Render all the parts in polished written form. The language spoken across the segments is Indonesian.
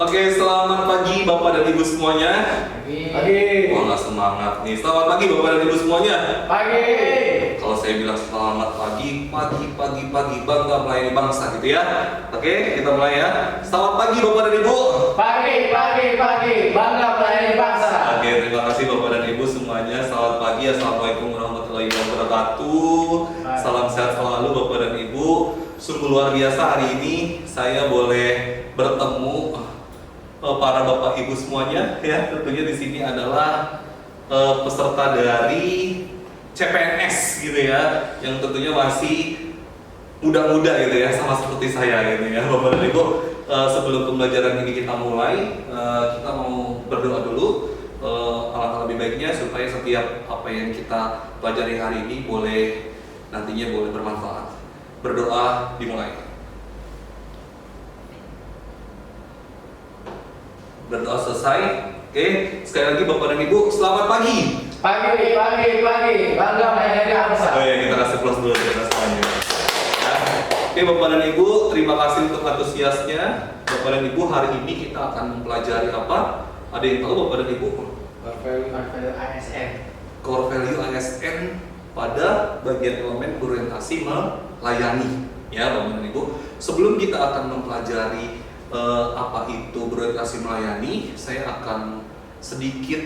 Oke, selamat pagi Bapak dan Ibu semuanya. Pagi. Wah, nggak semangat nih. Selamat pagi Bapak dan Ibu semuanya. Pagi. Kalau saya bilang selamat pagi, bangga melayani bangsa gitu ya. Oke, kita mulai ya. Selamat pagi Bapak dan Ibu. Pagi. Bangga melayani bangsa. Oke, terima kasih Bapak dan Ibu semuanya. Selamat pagi. Assalamualaikum warahmatullahi wabarakatuh. Salam sehat selalu Bapak dan Ibu. Sungguh luar biasa hari ini saya boleh bertemu para Bapak Ibu semuanya ya. Tentunya di sini adalah peserta dari CPNS gitu ya, yang tentunya masih muda-muda gitu ya, sama seperti saya gitu ya Bapak dan Ibu. Sebelum pembelajaran ini kita mulai, kita mau berdoa dulu. Alangkah lebih baiknya supaya setiap apa yang kita pelajari hari ini nantinya boleh bermanfaat. Berdoa dimulai. Berdoa selesai. Oke, sekali lagi Bapak dan Ibu, selamat pagi. Pagi. Bangga melayani bangsa. Oh ya, kita kasih plus dulu kita semuanya. Ya. Oke Bapak dan Ibu, terima kasih untuk antusiasnya. Bapak dan Ibu, hari ini kita akan mempelajari apa? Ada yang tahu Bapak dan Ibu? Core ASN. Core value ASN pada bagian elemen berorientasi melayani. Ya Bapak dan Ibu, sebelum kita akan mempelajari apa itu berorientasi melayani, saya akan sedikit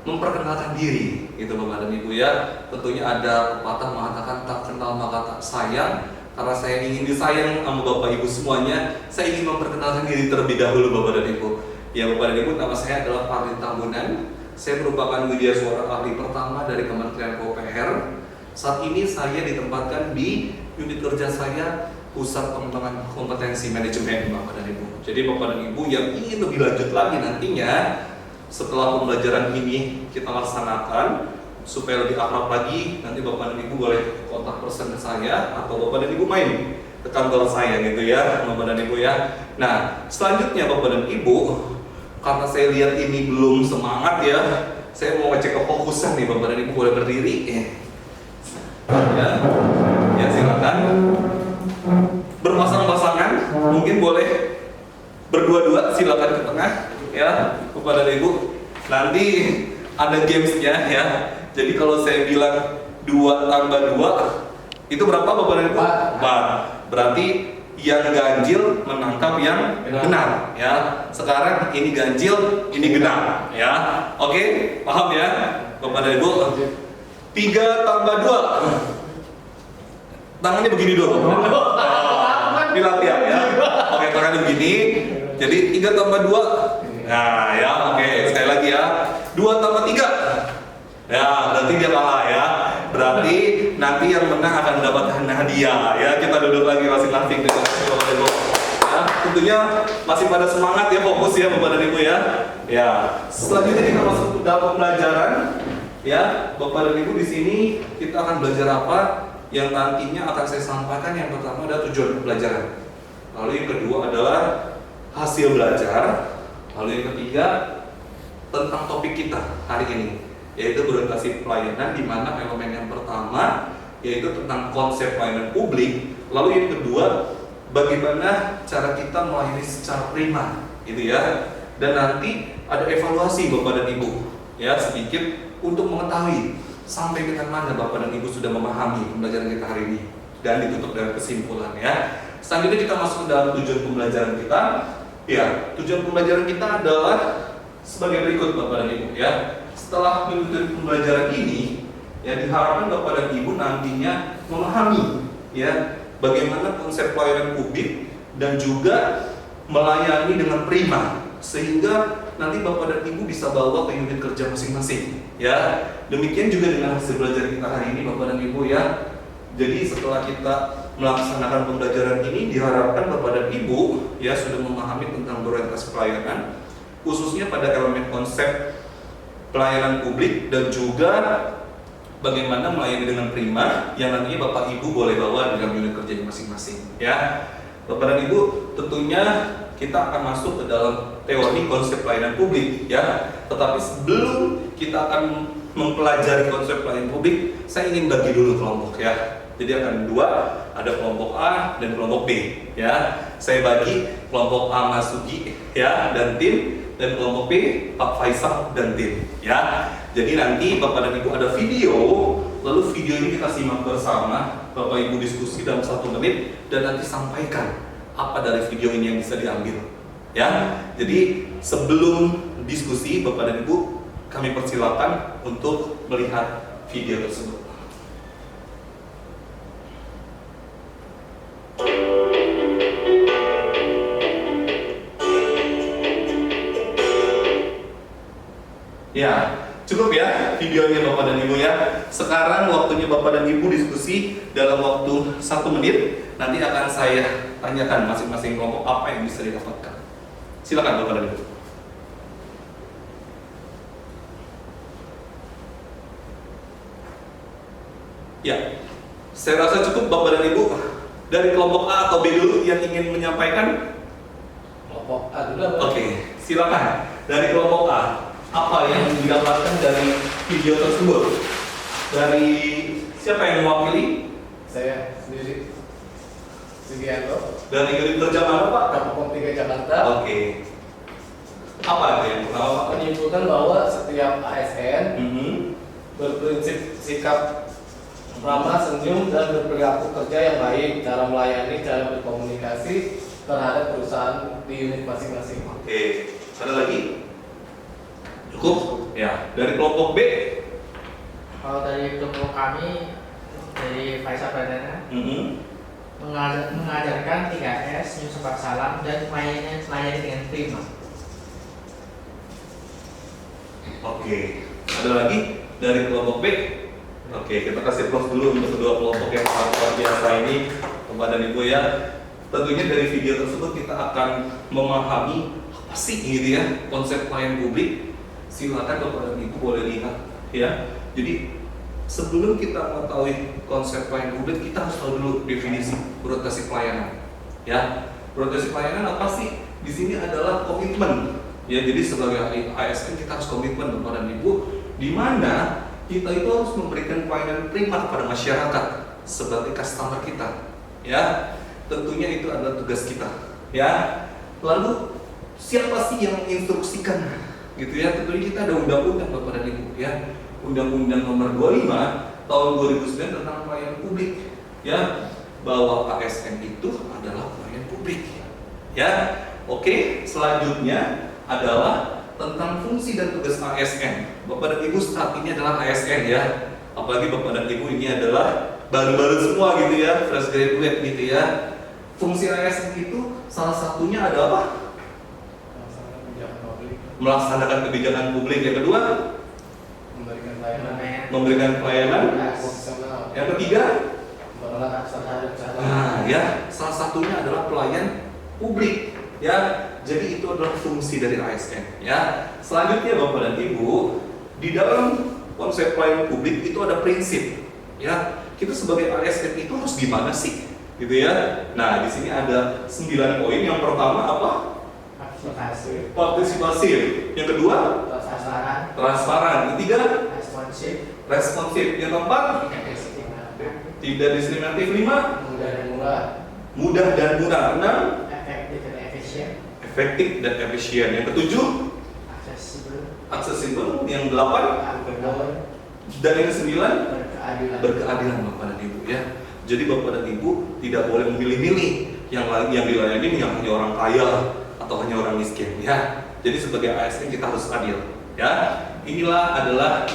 memperkenalkan diri, itu Bapak dan Ibu ya. Tentunya ada pepatah mengatakan tak kenal maka tak sayang. Karena saya ingin disayang sama Bapak Ibu semuanya, saya ingin memperkenalkan diri terlebih dahulu Bapak dan Ibu. Ya Bapak dan Ibu, nama saya adalah Parli Tambunan. Saya merupakan widya suara ahli pertama dari Kementerian PUPR. Saat ini saya ditempatkan di unit kerja saya, Pusat Pengembangan Kompetensi Manajemen Bapak dan Ibu. Jadi Bapak dan Ibu yang ingin lebih lanjut lagi nantinya setelah pembelajaran ini kita laksanakan supaya lebih akrab lagi, nanti Bapak dan Ibu boleh kontak person ke saya atau Bapak dan Ibu main ke kantor saya gitu ya Bapak dan Ibu ya. Nah selanjutnya Bapak dan Ibu, karena saya lihat ini belum semangat ya, saya mau ngecek kefokusan nih Bapak dan Ibu, boleh berdiri ya silakan. Berpasang-pasangan, mungkin boleh berdua-dua, silakan ke tengah ya Bapak dan Ibu. Nanti ada gamesnya ya. Jadi kalau saya bilang 2 tambah 2 itu berapa Bapak dan Ibu? 4. Berarti yang ganjil menangkap yang benar ya. Sekarang ini ganjil, ini genap ya. Oke, paham ya Bapak dan Ibu? 3 tambah 2. Tangannya begini dulu. Dilatih ya. Oke, tangannya begini. Jadi 3 tambah 2. Nah, ya, oke. Sekali lagi ya. 2 tambah 3. Ya, berarti dia kalah ya. Berarti nanti yang menang akan mendapatkan hadiah ya. Kita duduk lagi masing-masing dengan Bapak dan Ibu. Ya, tentunya masih pada semangat ya, fokus ya Bapak dan Ibu ya. Ya, selanjutnya kita masuk ke dalam pembelajaran. Ya, Bapak dan Ibu, di sini kita akan belajar apa? Yang nantinya akan saya sampaikan. Yang pertama adalah tujuan pembelajaran, lalu yang kedua adalah hasil belajar, lalu yang ketiga tentang topik kita hari ini, yaitu berorientasi pelayanan, di mana elemen yang pertama yaitu tentang konsep pelayanan publik, lalu yang kedua bagaimana cara kita melayani secara prima gitu ya, dan nanti ada evaluasi Bapak dan Ibu ya, sedikit untuk mengetahui sampai dengan mana Bapak dan Ibu sudah memahami pembelajaran kita hari ini, dan ditutup dengan kesimpulan ya. Selanjutnya kita masuk ke dalam tujuan pembelajaran kita. Ya, tujuan pembelajaran kita adalah sebagai berikut Bapak dan Ibu ya. Setelah mengikuti pembelajaran ini, ya diharapkan Bapak dan Ibu nantinya memahami ya bagaimana konsep pelayanan publik dan juga melayani dengan prima, sehingga nanti Bapak dan Ibu bisa bawa ke unit kerja masing-masing ya. Demikian juga dengan hasil belajar kita hari ini Bapak dan Ibu ya. Jadi setelah kita melaksanakan pembelajaran ini, diharapkan Bapak dan Ibu ya sudah memahami tentang berorientasi pelayanan, khususnya pada elemen konsep pelayanan publik dan juga bagaimana melayani dengan prima yang nantinya Bapak Ibu boleh bawa di dalam unit kerja masing-masing ya. Bapak dan Ibu, tentunya kita akan masuk ke dalam teori konsep pelayanan publik ya. Tetapi sebelum kita akan mempelajari konsep pelayanan publik, saya ingin bagi dulu kelompok ya. Jadi akan 2, ada kelompok A dan kelompok B ya. Saya bagi kelompok A Mas Sugi ya dan tim, dan kelompok B Pak Faisal dan tim ya. Jadi nanti Bapak dan Ibu ada video, lalu video ini kita simak bersama, Bapak Ibu diskusi dalam 1 menit dan nanti sampaikan apa dari video ini yang bisa diambil ya. Jadi sebelum diskusi Bapak dan Ibu, kami persilakan untuk melihat video tersebut. Ya, cukup ya videonya Bapak dan Ibu ya. Sekarang waktunya Bapak dan Ibu diskusi dalam waktu 1 menit. Nanti akan saya tanyakan masing-masing kelompok apa yang bisa didapatkan. Silakan Bapak dan Ibu. Ya, saya rasa cukup Bapak dan Ibu. Dari kelompok A atau B dulu yang ingin menyampaikan? Kelompok A dulu. Oke, silakan. Dari kelompok A, apa yang didapatkan dari video tersebut? Dari siapa yang mewakili? Saya sendiri, Sugianto. Dari unit kerja mana Pak? Kampung 3 Jakarta. Oke. Apa itu yang pertama Pak? Menyimpulkan bahwa setiap ASN Mhm. berprinsip sikap ramah, senyum, dan berperilaku kerja yang baik, cara melayani, cara berkomunikasi terhadap perusahaan di unit masing-masing. Oke. Ada lagi? Cukup? Ya. Dari kelompok B? Kalau dari kelompok kami dari Faisal Pradana Mhm. mengajarkan 3S, senyum sebab salam, dan melayani dengan prima. Oke. Ada lagi dari kelompok B? Oke, kita kasih applause dulu untuk kedua kelompok yang sangat luar biasa ini kepada Ibu ya. Tentunya dari video tersebut kita akan memahami apa sih gitu ya konsep pelayan publik. Silakan Bapak dan Ibu boleh lihat ya. Jadi sebelum kita mengetahui konsep pelayan publik, kita harus tahu dulu definisi orientasi pelayanan. Ya, orientasi pelayanan apa sih? Di sini adalah komitmen. Ya, jadi sebagai ASN kita harus komitmen Bapak dan Ibu, di mana kita itu harus memberikan pelayanan prima kepada masyarakat sebagai customer kita. Ya, tentunya itu adalah tugas kita. Ya, lalu siapa sih yang menginstruksikan? Gitu ya, tentunya kita ada undang-undang Bapak dan Ibu ya. Undang-Undang nomor 25 tahun 2009 tentang pelayanan publik ya, bahwa ASN itu adalah pelayan publik ya. Oke, selanjutnya adalah tentang fungsi dan tugas ASN. Bapak dan Ibu saat ini adalah ASN ya, apalagi Bapak dan Ibu ini adalah baru-baru semua gitu ya, fresh graduate gitu ya. Fungsi ASN itu salah satunya adalah melaksanakan kebijakan publik. Yang kedua, memberikan pelayanan. Yang ketiga, nah ya, salah satunya adalah pelayan publik ya. Jadi itu adalah fungsi dari ASN ya. Selanjutnya Bapak dan Ibu, di dalam konsep pelayanan publik itu ada prinsip ya. Kita sebagai ASN itu harus gimana sih gitu ya. Nah, di sini ada 9 poin. Yang pertama apa? Partisipasi. Yang kedua, transparan. Yang ketiga, responsif. Yang keempat, tidak diskriminatif. 5, mudah dan murah. 6, efektif dan efisien. Yang ketujuh, aksesibel. Yang 8, dan yang 9, berkeadilan Bapak dan Ibu ya. Jadi Bapak dan Ibu tidak boleh memilih-milih yang dilayani yang hanya orang kaya atau hanya orang miskin ya. Jadi sebagai ASN kita harus adil ya. Inilah adalah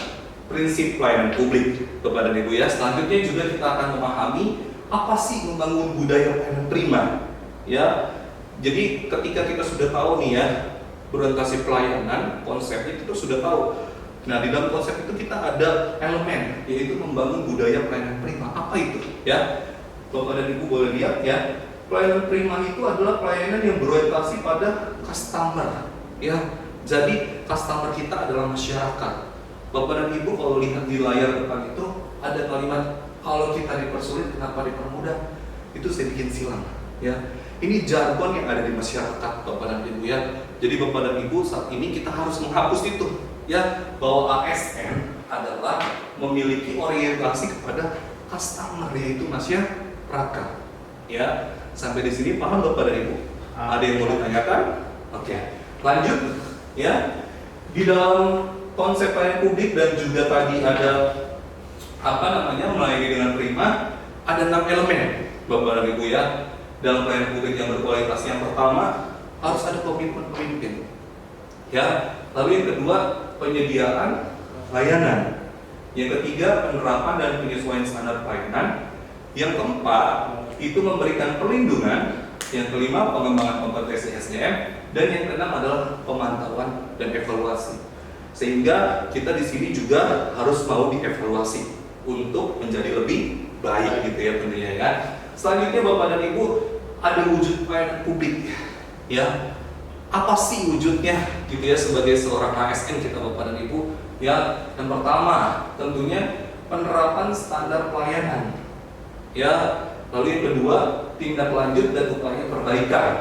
prinsip pelayanan publik Bapak dan Ibu ya. Selanjutnya juga kita akan memahami apa sih membangun budaya pelayanan prima ya. Jadi ketika kita sudah tahu nih ya orientasi pelayanan, konsepnya kita sudah tahu. Nah, di dalam konsep itu kita ada elemen, yaitu membangun budaya pelayanan prima. Apa itu? Ya, Bapak dan Ibu boleh lihat ya. Pelayanan prima itu adalah pelayanan yang berorientasi pada customer. Ya, jadi customer kita adalah masyarakat. Bapak dan Ibu kalau lihat di layar depan itu ada kalimat, kalau kita dipersulit, kenapa dipermudah? Itu saya bikin silang. Ya, ini jargon yang ada di masyarakat, Bapak dan Ibu ya. Jadi Bapak dan Ibu saat ini kita harus menghapus itu. Ya, bahwa ASN adalah memiliki orientasi kepada customer, yaitu masyarakat. Ya, Sampai di sini paham Bapak dan Ibu? Ada yang mau ditanyakan? Oke, lanjut ya. Di dalam konsep pelayanan publik dan juga tadi ada melayani dengan prima, ada 6 elemen Bapak dan Ibu ya. Dalam pelayanan publik yang berkualitas, yang pertama harus ada komitmen pemimpin ya. Lalu yang kedua, penyediaan layanan. Yang ketiga, penerapan dan penyesuaian standar pelayanan. Yang keempat, itu memberikan perlindungan. Yang kelima, pengembangan kompetensi SDM. Dan yang keenam adalah pemantauan dan evaluasi. Sehingga kita di sini juga harus mau dievaluasi untuk menjadi lebih baik gitu ya tentunya ya. Selanjutnya Bapak dan Ibu, ada wujud pelayanan publik ya. Apa sih wujudnya gitu ya sebagai seorang ASN kita Bapak dan Ibu ya? Yang pertama tentunya penerapan standar pelayanan ya. Lalu yang kedua, tindak lanjut dan upaya perbaikan.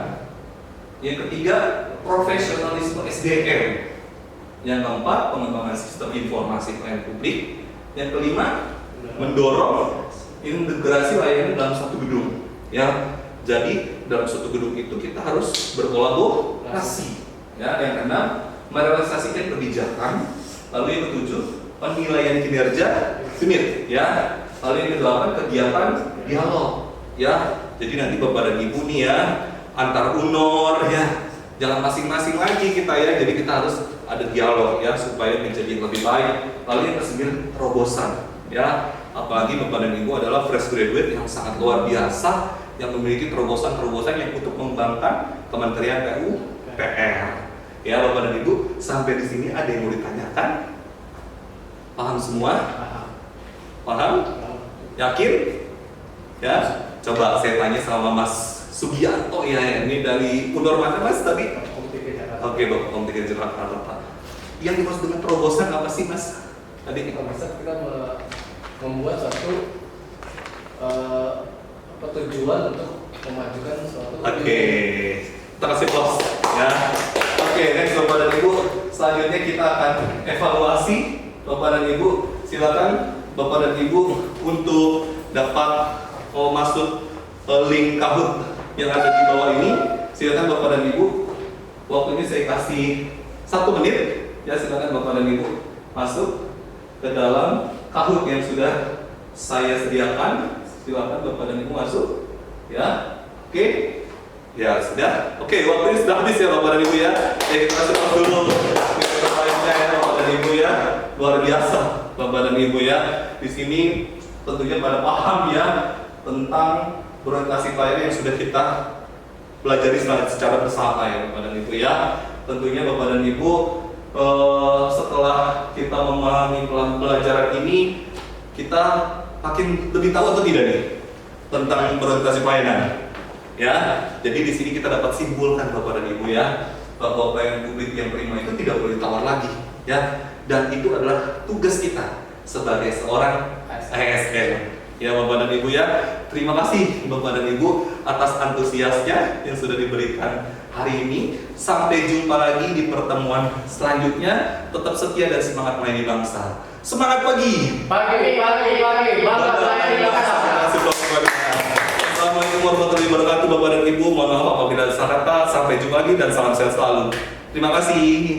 Yang ketiga, profesionalisme SDM. Yang keempat, pengembangan sistem informasi pelayanan publik. Yang kelima, mendorong integrasi layanan dalam satu gedung ya. Jadi dalam suatu gedung itu kita harus berkolaborasi ya. Yang keenam, merealisasikan kebijakan. Lalu yang ketujuh, penilaian kinerja unit ya. Lalu yang kedelapan, kegiatan dialog ya. Jadi nanti Bapak dan Ibu nih ya, antar unor ya, jangan masing-masing lagi kita ya. Jadi kita harus ada dialog ya supaya menjadi lebih baik. Lalu yang kesembilan, terobosan ya. Apalagi Bapak dan Ibu adalah fresh graduate yang sangat luar biasa, yang memiliki terobosan-terobosan yang untuk mengembangkan Kementerian PUPR. Ya Bapak dan Ibu, sampai di sini ada yang mau ditanyakan? Paham semua? Paham? Yakin? Ya, coba saya tanya sama Mas Sugianto ya, ini dari Unor mana Mas tadi? Oke Bapak Komite Jakarta. Yang dimaksud dengan terobosan apa sih Mas? Tadi kita membuat suatu tujuan untuk memajukan suatu. Oke, kita kasih close ya. Oke, next Bapak dan Ibu, selanjutnya kita akan evaluasi. Bapak dan Ibu, silakan Bapak dan Ibu untuk dapat masuk link Kahoot yang ada di bawah ini. Silakan Bapak dan Ibu, waktu ini saya kasih 1 menit ya. Silakan Bapak dan Ibu masuk ke dalam Kahoot yang sudah saya sediakan. Silakan Bapak dan Ibu masuk ya. Oke ya sudah. Oke, waktu ini sudah habis ya Bapak dan Ibu ya. Kita kasih pas dulu ya Bapak dan Ibu ya. Luar biasa Bapak dan Ibu ya. Di sini tentunya pada paham ya tentang berorientasi pelayanan yang sudah kita pelajari secara bersama ya Bapak dan Ibu ya. Tentunya Bapak dan Ibu setelah kita memahami pelajaran ini, kita makin lebih tahu atau tidak nih tentang berorientasi pelayanan ya. Jadi di sini kita dapat simpulkan Bapak dan Ibu ya, bahwa pelayanan publik yang prima itu tidak boleh ditawar lagi ya. Dan itu adalah tugas kita sebagai seorang ASN ya Bapak dan Ibu ya. Terima kasih Bapak dan Ibu atas antusiasnya yang sudah diberikan hari ini. Sampai jumpa lagi di pertemuan selanjutnya. Tetap setia dan semangat melayani bangsa. Semangat pagi. Pagi. Bangsa melayani bangsa. Assalamualaikum warahmatullahi wabarakatuh Bapak dan Ibu. Mohon maaf apabila ada salah kata. Sampai jumpa lagi dan salam sehat selalu. Terima kasih.